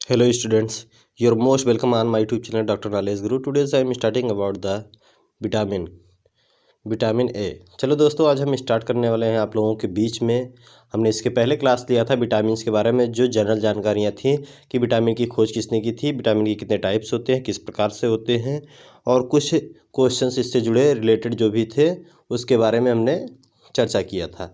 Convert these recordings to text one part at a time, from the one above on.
Hello students, you're most welcome on my YouTube channel Dr. Knowledge Guru. Today I am starting about the vitamin A. चलो दोस्तों, आज हम start करने वाले हैं आप लोगों के बीच में। हमने इसके पहले क्लास लिया था विटामिन के बारे में, जो जनरल जानकारियाँ थी कि विटामिन की खोज किसने की थी, विटामिन के कितने टाइप्स होते हैं, किस प्रकार से होते हैं, और कुछ क्वेश्चंस इससे जुड़े रिलेटेड जो भी थे उसके बारे में हमने चर्चा किया था।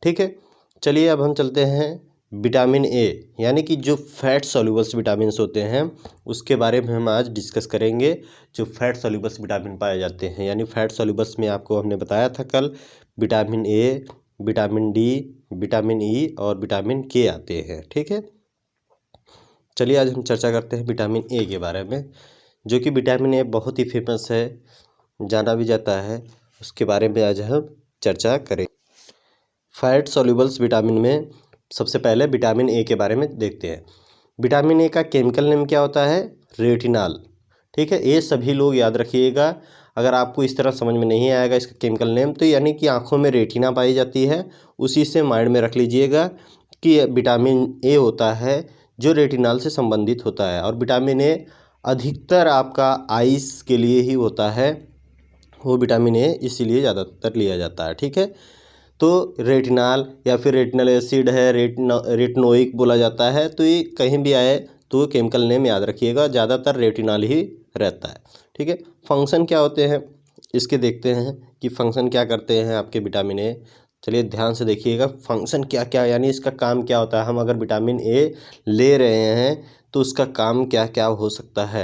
ठीक है, चलिए अब हम चलते हैं विटामिन ए यानी कि जो फैट सॉल्युबल्स विटामिन्स होते हैं उसके बारे में हम आज डिस्कस करेंगे। जो फैट सॉल्युबल्स विटामिन पाए जाते हैं, यानी फैट सॉल्युबल्स में आपको हमने बताया था कल vitamin A, vitamin D, vitamin E और विटामिन के आते हैं। ठीक है, चलिए आज हम चर्चा करते हैं विटामिन ए के बारे में, जो कि विटामिन ए बहुत ही फेमस है, जाना भी जाता है। उसके बारे में आज हम चर्चा करें। फैट सॉल्युबल्स विटामिन में सबसे पहले विटामिन ए के बारे में देखते हैं। विटामिन ए का केमिकल नेम क्या होता है? रेटिनॉल। ठीक है, ये सभी लोग याद रखिएगा। अगर आपको इस तरह समझ में नहीं आएगा इसका केमिकल नेम, तो यानी कि आँखों में रेटिना पाई जाती है, उसी से माइंड में रख लीजिएगा कि विटामिन ए होता है जो रेटिनॉल से संबंधित होता है। और विटामिन ए अधिकतर आपका आइस के लिए ही होता है, वो विटामिन ए इसीलिए ज़्यादातर लिया जाता है। ठीक है, तो रेटिनॉल या फिर रेटिनल एसिड है, रेटिनोइक बोला जाता है, तो ये कहीं भी आए तो केमिकल नेम याद रखिएगा, ज़्यादातर रेटिनॉल ही रहता है। ठीक है, फंक्शन क्या होते हैं इसके देखते हैं कि फंक्शन क्या करते हैं आपके विटामिन ए। चलिए ध्यान से देखिएगा फंक्शन क्या क्या, यानी इसका काम क्या होता है। हम अगर विटामिन ए ले रहे हैं तो उसका काम क्या क्या हो सकता है।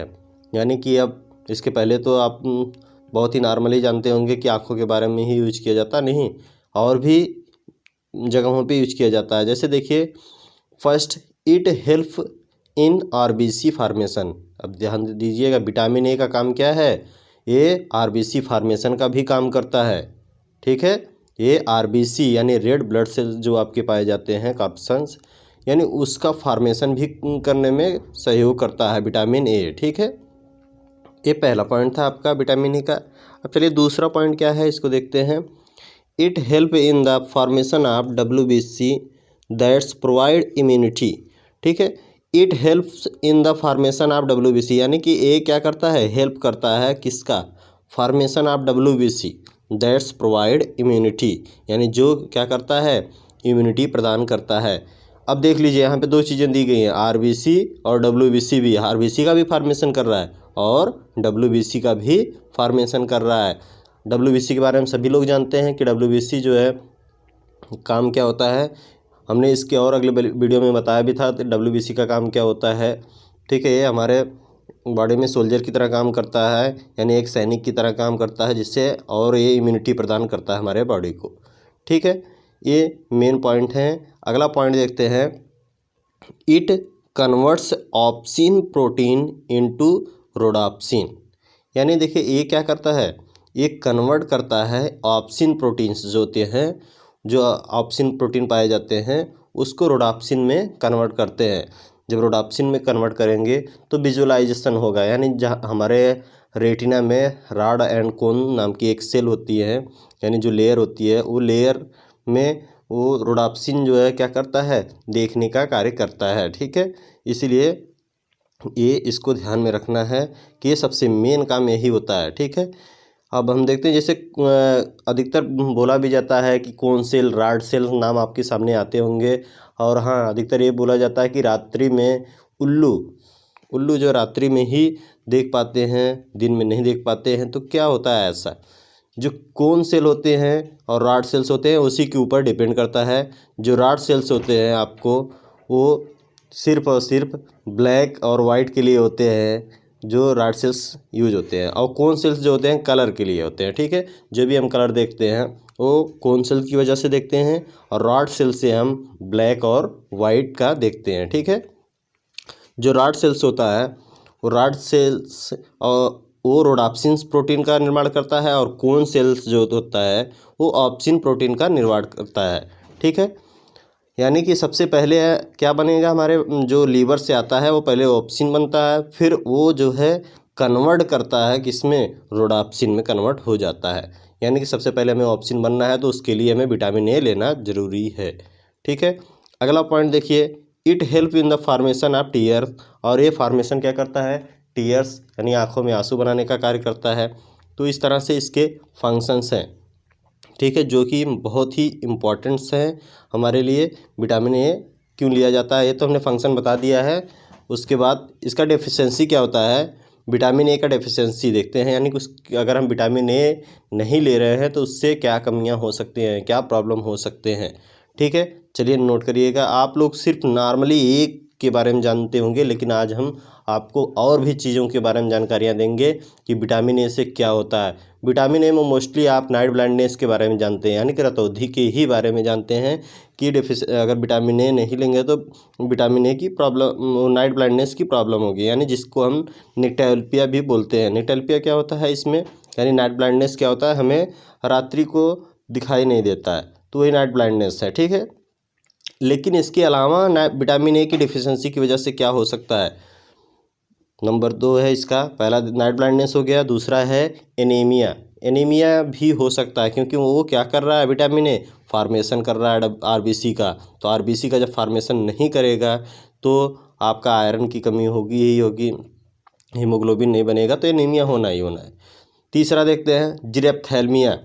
यानी कि अब इसके पहले तो आप बहुत ही नॉर्मली जानते होंगे कि आँखों के बारे में ही यूज किया जाता, नहीं और भी जगहों पे यूज किया जाता है। जैसे देखिए, first it help in RBC formation. अब ध्यान दीजिएगा विटामिन ए का काम क्या है, ये आरबीसी फार्मेशन का भी काम करता है। ठीक है, ये आरबीसी यानी रेड ब्लड सेल्स जो आपके पाए जाते हैं काप्सन्स, यानी उसका फार्मेशन भी करने में सहयोग करता है विटामिन ए। ठीक है, ये पहला पॉइंट था आपका विटामिन ए का। अब चलिए दूसरा पॉइंट क्या है इसको देखते हैं। It help in the formation of WBC that's provide immunity. ठीक है, it helps in the formation of WBC, यानी कि ए क्या करता है, हेल्प करता है किसका, formation of WBC that's provide immunity, यानी जो क्या करता है, इम्यूनिटी प्रदान करता है। अब देख लीजिए यहाँ पे दो चीज़ें दी गई हैं, RBC और WBC भी। RBC का भी फॉर्मेशन कर रहा है और WBC का भी फॉर्मेशन कर रहा है। WBC के बारे में सभी लोग जानते हैं कि WBC जो है काम क्या होता है, हमने इसके और अगले वीडियो में बताया भी था। तो WBC का काम क्या होता है, ठीक है, ये हमारे बॉडी में सोल्जर की तरह काम करता है, यानी एक सैनिक की तरह काम करता है, जिससे और ये इम्यूनिटी प्रदान करता है हमारे बॉडी को। ठीक है, ये मेन पॉइंट है। अगला पॉइंट देखते हैं, it converts opsin protein into rhodopsin. यानी देखिए ये क्या करता है, ये कन्वर्ट करता है ऑप्सिन प्रोटीन्स जो होते हैं, जो ऑप्सिन प्रोटीन पाए जाते हैं उसको रोडाप्सिन में कन्वर्ट करते हैं। जब रोडाप्सिन में कन्वर्ट करेंगे तो विजुअलाइजेशन होगा, यानी जहाँ हमारे रेटिना में रॉड एंड कोन नाम की एक सेल होती है, यानी जो लेयर होती है, वो लेयर में वो रोडाप्सिन जो है क्या करता है, देखने का कार्य करता है। ठीक है, इसीलिए ये इसको ध्यान में रखना है कि ये सबसे मेन काम यही होता है। ठीक है, अब हम देखते हैं जैसे अधिकतर बोला भी जाता है कि कोन सेल, रॉड सेल नाम आपके सामने आते होंगे। और हाँ, अधिकतर ये बोला जाता है कि रात्रि में उल्लू जो रात्रि में ही देख पाते हैं, दिन में नहीं देख पाते हैं। तो क्या होता है ऐसा, जो कोन सेल होते हैं और रॉड सेल्स होते हैं उसी के ऊपर डिपेंड करता है। जो रॉड सेल्स होते हैं आपको, वो सिर्फ और सिर्फ ब्लैक और वाइट के लिए होते हैं, जो रॉड सेल्स यूज होते हैं, और कोन सेल्स जो होते हैं कलर के लिए होते हैं। ठीक है, जो भी हम कलर देखते हैं वो कोन सेल की वजह से देखते हैं, और रॉड सेल से हम ब्लैक और वाइट का देखते हैं। ठीक है, जो रॉड सेल्स होता है वो रॉड सेल्स और वो रोडाप्सिन प्रोटीन का निर्माण करता है, और कोन सेल्स जो होता है वो ऑप्सिन प्रोटीन का निर्माण करता है। ठीक है, यानी कि सबसे पहले क्या बनेगा, हमारे जो लीवर से आता है वो पहले ऑप्सिन बनता है, फिर वो जो है कन्वर्ट करता है किसमें, रोडाप्सिन में कन्वर्ट हो जाता है। यानी कि सबसे पहले हमें ऑप्सिन बनना है तो उसके लिए हमें विटामिन ए लेना जरूरी है। ठीक है, अगला पॉइंट देखिए, it help in the formation of tears, और ये फॉर्मेशन क्या करता है, टीयर्स यानी आँखों में आंसू बनाने का कार्य करता है। तो इस तरह से इसके फंक्शंस हैं, ठीक है, जो कि बहुत ही इम्पोर्टेंट्स हैं हमारे लिए। विटामिन ए क्यों लिया जाता है ये तो हमने फंक्शन बता दिया है। उसके बाद इसका डेफिशिएंसी क्या होता है, विटामिन ए का डेफिशिएंसी देखते हैं, यानी कुछ अगर हम विटामिन ए नहीं ले रहे हैं तो उससे क्या कमियां हो सकती हैं, क्या प्रॉब्लम हो सकते हैं, ठीक है। चलिए नोट करिएगा। आप लोग सिर्फ नॉर्मली एक के बारे में जानते होंगे, लेकिन आज हम आपको और भी चीज़ों के बारे में जानकारियाँ देंगे कि विटामिन ए से क्या होता है। विटामिन ए में मोस्टली आप नाइट ब्लाइंडनेस के बारे में जानते हैं, यानी कि रतौंधी के ही बारे में जानते हैं कि अगर विटामिन ए नहीं लेंगे तो विटामिन ए की प्रॉब्लम, नाइट ब्लाइंडनेस की प्रॉब्लम होगी, यानी जिसको हम निक्टेल्पिया भी बोलते हैं। निक्टेल्पिया क्या होता है इसमें, यानी नाइट ब्लाइंडनेस क्या होता है, हमें रात्रि को दिखाई नहीं देता है, तो वही नाइट ब्लाइंडनेस है, ठीक है। लेकिन इसके अलावा विटामिन ए की डिफिशियंसी की वजह से क्या हो सकता है, नंबर 2 है इसका, पहला नाइट ब्लाइंडनेस हो गया, दूसरा है एनीमिया। एनीमिया भी हो सकता है क्योंकि वो क्या कर रहा है, विटामिन ए फार्मेशन कर रहा है आरबीसी का, तो आरबीसी का जब फार्मेशन नहीं करेगा तो आपका आयरन की कमी होगी ही होगी, हीमोग्लोबिन नहीं बनेगा, तो एनीमिया होना ही होना है। तीसरा देखते हैं जीरेप्थेल्मिया,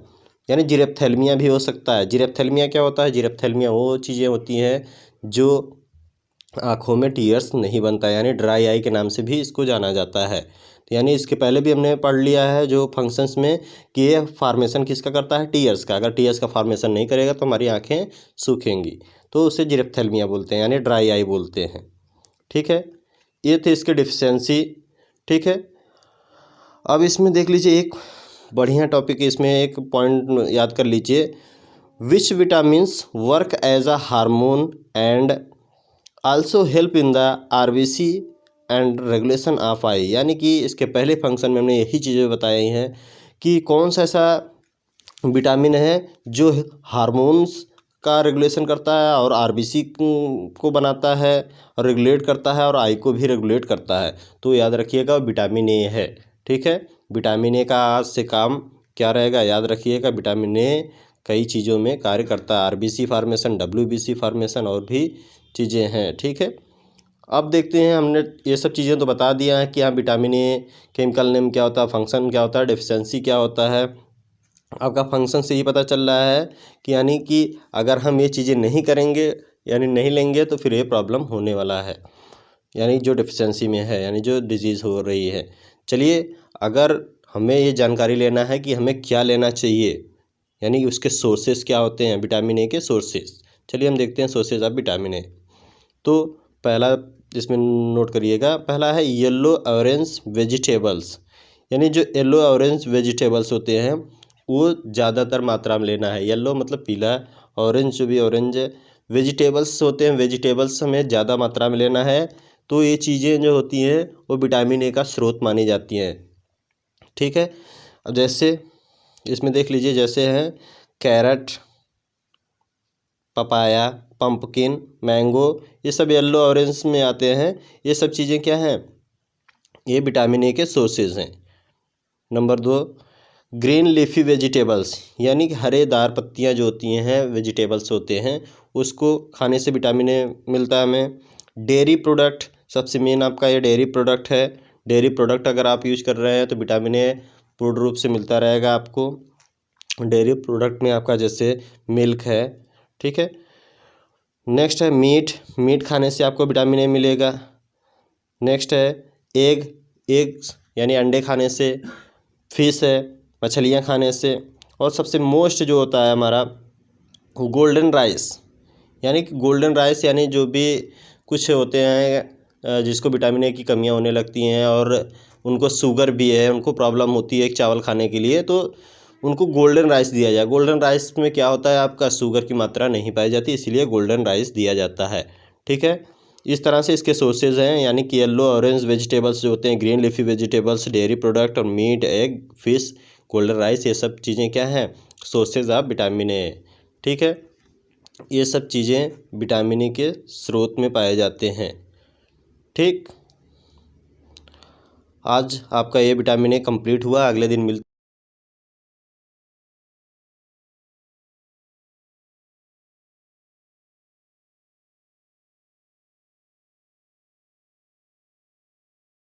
यानी जीरेप्थेल्मिया भी हो सकता है। जीरेप्थेल्मिया क्या होता है, जीरेप्थेल्मिया वो चीज़ें होती हैं जो आँखों में टीयर्स नहीं बनता है, यानी ड्राई आई के नाम से भी इसको जाना जाता है। तो यानी इसके पहले भी हमने पढ़ लिया है जो फंक्शंस में कि ये फार्मेशन किसका करता है, टीयर्स का। अगर टीयर्स का फार्मेशन नहीं करेगा तो हमारी आँखें सूखेंगी, तो उसे जीरेप्थेल्मिया बोलते हैं, यानी ड्राई आई बोलते हैं, ठीक है। ये थे इसके डिफिशियंसी, ठीक है। अब इसमें देख लीजिए एक बढ़िया टॉपिक है, इसमें एक पॉइंट याद कर लीजिए, which vitamins work as a hormone and also help in the RBC and regulation of eye, यानी कि इसके पहले फंक्शन में हमने यही चीज़ें बताई हैं कि कौन सा ऐसा विटामिन है जो हार्मोन्स का रेगुलेशन करता है और आरबीसी को बनाता है और रेगुलेट करता है और आई को भी रेगुलेट करता है। तो याद रखिएगा विटामिन ए है, ठीक है। विटामिन ए का आज से काम क्या रहेगा, याद रखिएगा, विटामिन ए कई चीज़ों में कार्य करता है, आरबीसी फार्मेशन, डब्ल्यूबीसी फार्मेशन और भी चीज़ें हैं, ठीक है। अब देखते हैं, हमने ये सब चीज़ें तो बता दिया है कि हाँ विटामिन ए केमिकल नेम क्या होता है, फंक्शन क्या होता है, डेफिशिएंसी क्या होता है। आपका फंक्शन से ही पता चल रहा है कि यानी कि अगर हम ये चीज़ें नहीं करेंगे यानी नहीं लेंगे तो फिर ये प्रॉब्लम होने वाला है, यानी जो डेफिशिएंसी में है, यानी जो डिजीज़ हो रही है। चलिए, अगर हमें ये जानकारी लेना है कि हमें क्या लेना चाहिए, यानी उसके सोर्सेज क्या होते हैं, विटामिन ए के सोर्सेज। चलिए हम देखते हैं सोर्सेज ऑफ विटामिन ए। तो पहला इसमें नोट करिएगा, पहला है येलो ऑरेंज वेजिटेबल्स, यानी जो येलो ऑरेंज वेजिटेबल्स होते हैं वो ज़्यादातर मात्रा में लेना है। येलो मतलब पीला, ऑरेंज जो भी ऑरेंज वेजिटेबल्स होते हैं, वेजिटेबल्स हमें ज़्यादा मात्रा में लेना है। तो ये चीज़ें जो होती हैं वो विटामिन ए का स्रोत मानी जाती हैं, ठीक है। अब जैसे इसमें देख लीजिए, जैसे हैं कैरेट, पपाया, पंपकिन, मैंगो, ये सब येलो ऑरेंज में आते हैं। ये सब चीज़ें क्या हैं, ये विटामिन ए के सोर्सेज हैं। नंबर 2, ग्रीन लीफी वेजिटेबल्स, यानी कि हरेदार पत्तियां जो होती हैं, वेजिटेबल्स होते हैं, उसको खाने से विटामिन ए मिलता है हमें। डेयरी प्रोडक्ट, सबसे मेन आपका ये डेयरी प्रोडक्ट है। डेयरी प्रोडक्ट अगर आप यूज कर रहे हैं तो विटामिन ए पूर्ण रूप से मिलता रहेगा आपको। डेयरी प्रोडक्ट में आपका जैसे मिल्क है, ठीक है। नेक्स्ट है मीट, मीट खाने से आपको विटामिन ए मिलेगा। नेक्स्ट है एग्स, यानी अंडे खाने से। फिश है, मछलियाँ खाने से। और सबसे मोस्ट जो होता है हमारा गोल्डन राइस, यानी कि गोल्डन राइस यानी जो भी कुछ होते हैं जिसको विटामिन ए की कमियां होने लगती हैं और उनको शुगर भी है, उनको प्रॉब्लम होती है चावल खाने के लिए, तो उनको गोल्डन राइस दिया जाए। गोल्डन राइस में क्या होता है, आपका शुगर की मात्रा नहीं पाई जाती, इसलिए गोल्डन राइस दिया जाता है, ठीक है। इस तरह से इसके सोर्सेज हैं, यानी कि येलो ऑरेंज वेजिटेबल्स जो होते हैं, green leafy vegetables, dairy product और meat, egg, fish, golden rice, ये सब चीज़ें क्या हैं, सोर्सेज ऑफ विटामिन ए, ठीक है। ये सब चीज़ें विटामिन ए के स्रोत में पाए जाते हैं, ठीक। आज आपका ये विटामिन ए कंप्लीट हुआ, अगले दिन मिलते